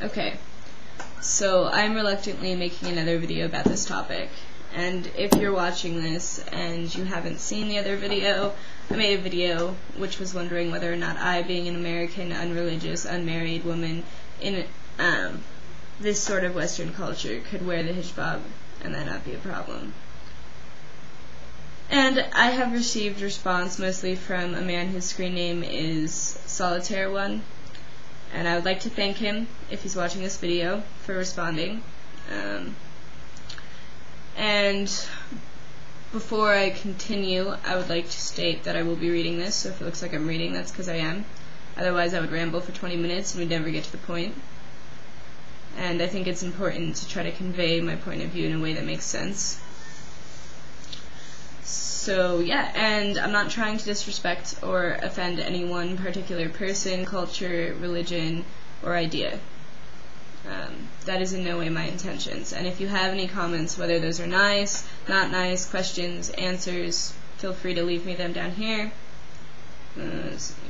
Okay, so I'm reluctantly making another video about this topic, and if you're watching this and you haven't seen the other video, I made a video which was wondering whether or not I, being an American, unreligious, unmarried woman in this sort of Western culture, could wear the hijab and that not be a problem. And I have received response mostly from a man whose screen name is Solitaire1, and I would like to thank him, if he's watching this video, for responding. And before I continue, I would like to state that I will be reading this, so if it looks like I'm reading, that's because I am. Otherwise I would ramble for 20 minutes and we'd never get to the point. And I think it's important to try to convey my point of view in a way that makes sense. So yeah, and I'm not trying to disrespect or offend any one particular person, culture, religion, or idea. That is in no way my intentions. And if you have any comments, whether those are nice, not nice, questions, answers, feel free to leave me them down here.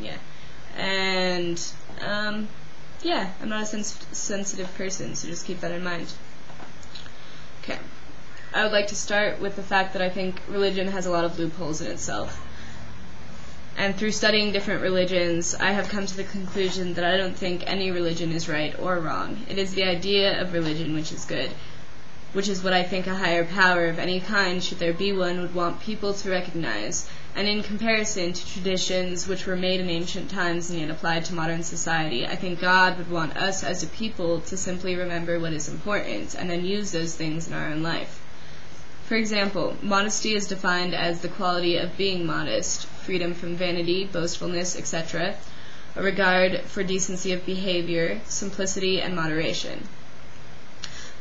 Yeah. And yeah, I'm not a sensitive person, so just keep that in mind. Okay. I would like to start with the fact that I think religion has a lot of loopholes in itself. And through studying different religions, I have come to the conclusion that I don't think any religion is right or wrong. It is the idea of religion which is good, which is what I think a higher power of any kind, should there be one, would want people to recognize. And in comparison to traditions which were made in ancient times and yet applied to modern society, I think God would want us as a people to simply remember what is important and then use those things in our own life. For example, modesty is defined as the quality of being modest, freedom from vanity, boastfulness, etc., a regard for decency of behavior, simplicity, and moderation.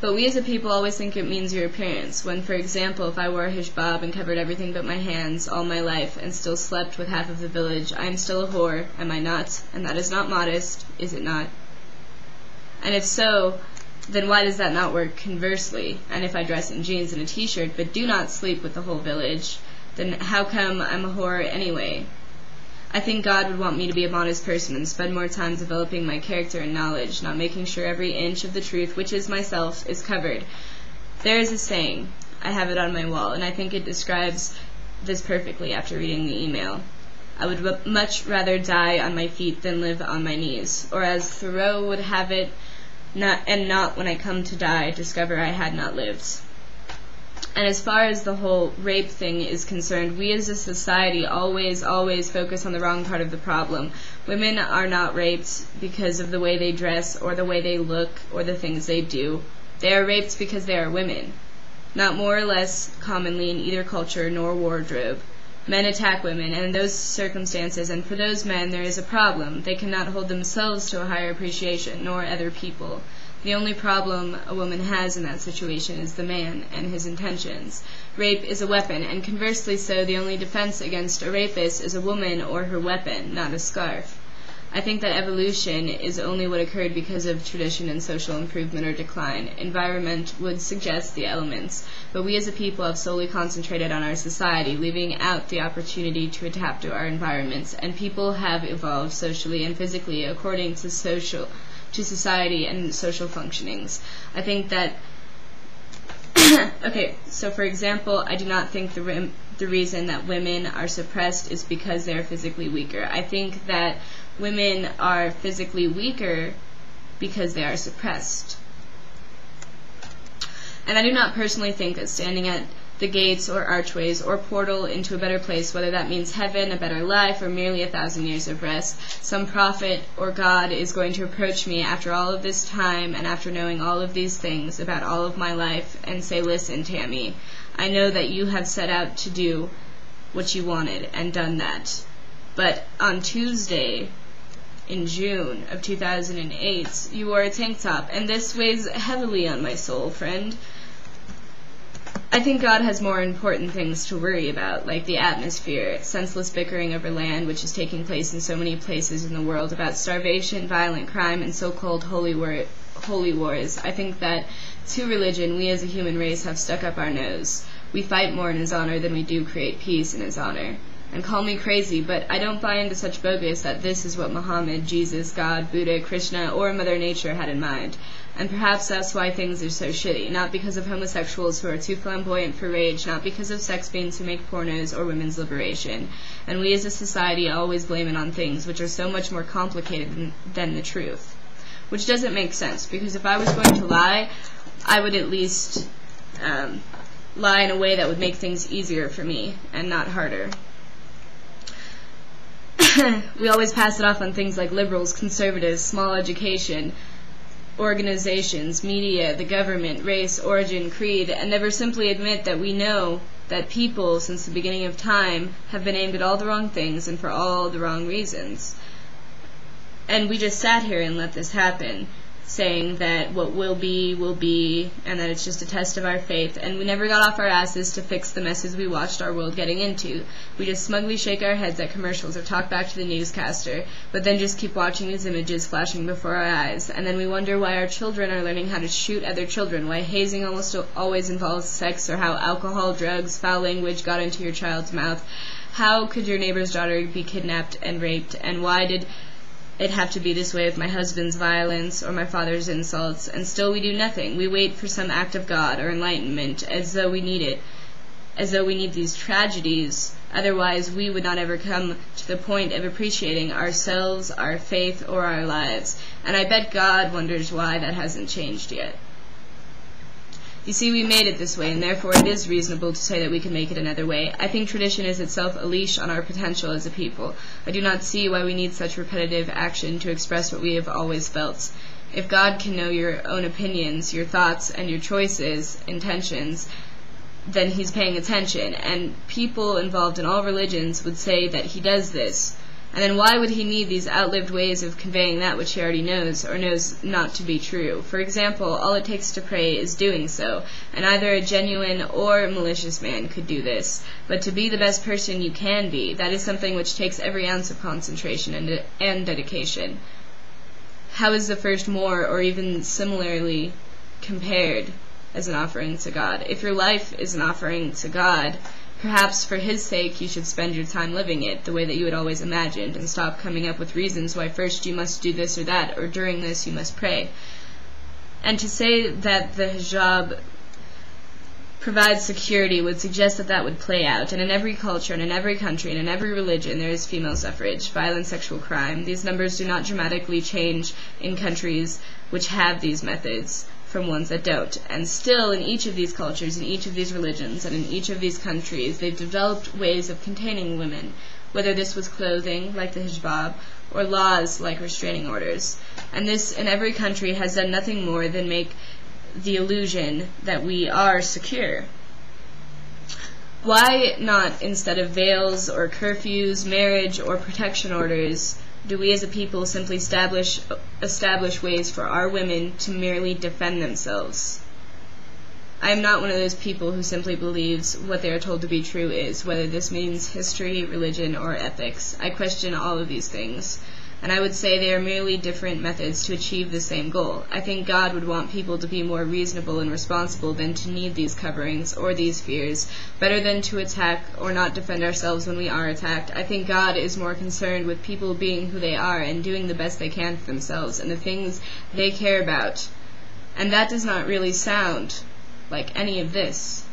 But we as a people always think it means your appearance, when, for example, if I wore a hijab and covered everything but my hands all my life and still slept with half of the village, I am still a whore, am I not? And that is not modest, is it not? And if so, then why does that not work conversely? And if I dress in jeans and a t-shirt but do not sleep with the whole village, then how come I'm a whore anyway? I think God would want me to be a modest person and spend more time developing my character and knowledge, not making sure every inch of the truth, which is myself, is covered. There is a saying, I have it on my wall, and I think it describes this perfectly after reading the email. I would much rather die on my feet than live on my knees. Or as Thoreau would have it, not when I come to die, discover I had not lived. And as far as the whole rape thing is concerned, we as a society always focus on the wrong part of the problem. Women are not raped because of the way they dress or the way they look or the things they do. They are raped because they are women, not more or less commonly in either culture nor wardrobe. Men attack women, and in those circumstances, and for those men, there is a problem. They cannot hold themselves to a higher appreciation, nor other people. The only problem a woman has in that situation is the man and his intentions. Rape is a weapon, and conversely so, the only defense against a rapist is a woman or her weapon, not a scarf. I think that evolution is only what occurred because of tradition and social improvement or decline. Environment would suggest the elements, but we as a people have solely concentrated on our society, leaving out the opportunity to adapt to our environments, and people have evolved socially and physically according to society and social functionings. I think that okay, so for example, I do not think the reason that women are suppressed is because they are physically weaker. I think that women are physically weaker because they are suppressed. And I do not personally think that standing at the gates or archways or portal into a better place, whether that means heaven, a better life, or merely 1,000 years of rest, some prophet or God is going to approach me after all of this time and after knowing all of these things about all of my life and say, listen, Tammy, I know that you have set out to do what you wanted and done that. But on Tuesday, in June of 2008, you wore a tank top, and this weighs heavily on my soul, friend. I think God has more important things to worry about, like the atmosphere, senseless bickering over land, which is taking place in so many places in the world, about starvation, violent crime, and so-called holy wars. I think that to religion, we as a human race have stuck up our nose. We fight more in His honor than we do create peace in His honor. and call me crazy, but I don't buy into such bogus that this is what Muhammad, Jesus, God, Buddha, Krishna, or Mother Nature had in mind. And perhaps that's why things are so shitty, not because of homosexuals who are too flamboyant for rage, not because of sex fiends who make pornos or women's liberation. And we as a society always blame it on things which are so much more complicated than the truth. Which doesn't make sense, because if I was going to lie, I would at least lie in a way that would make things easier for me and not harder. We always pass it off on things like liberals, conservatives, small education, organizations, media, the government, race, origin, creed, and never simply admit that we know that people, since the beginning of time, have been aimed at all the wrong things and for all the wrong reasons. And we just sat here and let this happen, saying that what will be, and that it's just a test of our faith, and we never got off our asses to fix the messes we watched our world getting into. We just smugly shake our heads at commercials or talk back to the newscaster, but then just keep watching these images flashing before our eyes, and then we wonder why our children are learning how to shoot other children, why hazing almost always involves sex, or how alcohol, drugs, foul language got into your child's mouth. How could your neighbor's daughter be kidnapped and raped, and why did it have to be this way with my husband's violence or my father's insults, and still we do nothing. We wait for some act of God or enlightenment, as though we need it, as though we need these tragedies. Otherwise, we would not ever come to the point of appreciating ourselves, our faith, or our lives. And I bet God wonders why that hasn't changed yet. You see, we made it this way, and therefore it is reasonable to say that we can make it another way. I think tradition is itself a leash on our potential as a people. I do not see why we need such repetitive action to express what we have always felt. If God can know your own opinions, your thoughts, and your choices, intentions, then He's paying attention, and people involved in all religions would say that He does this. And then why would He need these outlived ways of conveying that which He already knows, or knows not to be true? For example, all it takes to pray is doing so, and either a genuine or malicious man could do this. But to be the best person you can be, that is something which takes every ounce of concentration and dedication. How is the first more, or even similarly compared as an offering to God? If your life is an offering to God, perhaps for His sake you should spend your time living it the way that you had always imagined, and stop coming up with reasons why first you must do this or that, or during this you must pray. And to say that the hijab provides security would suggest that that would play out, and in every culture, and in every country, and in every religion there is female suffrage, violent sexual crime. These numbers do not dramatically change in countries which have these methods from ones that don't. And still, in each of these cultures, in each of these religions, and in each of these countries, they've developed ways of containing women, whether this was clothing, like the hijab, or laws, like restraining orders. And this, in every country, has done nothing more than make the illusion that we are secure. Why not, instead of veils, or curfews, marriage, or protection orders, do we as a people simply establish ways for our women to merely defend themselves? I am not one of those people who simply believes what they are told to be true is, whether this means history, religion, or ethics. I question all of these things, and I would say they are merely different methods to achieve the same goal. I think God would want people to be more reasonable and responsible than to need these coverings or these fears, better than to attack or not defend ourselves when we are attacked. I think God is more concerned with people being who they are and doing the best they can for themselves and the things they care about. And that does not really sound like any of this.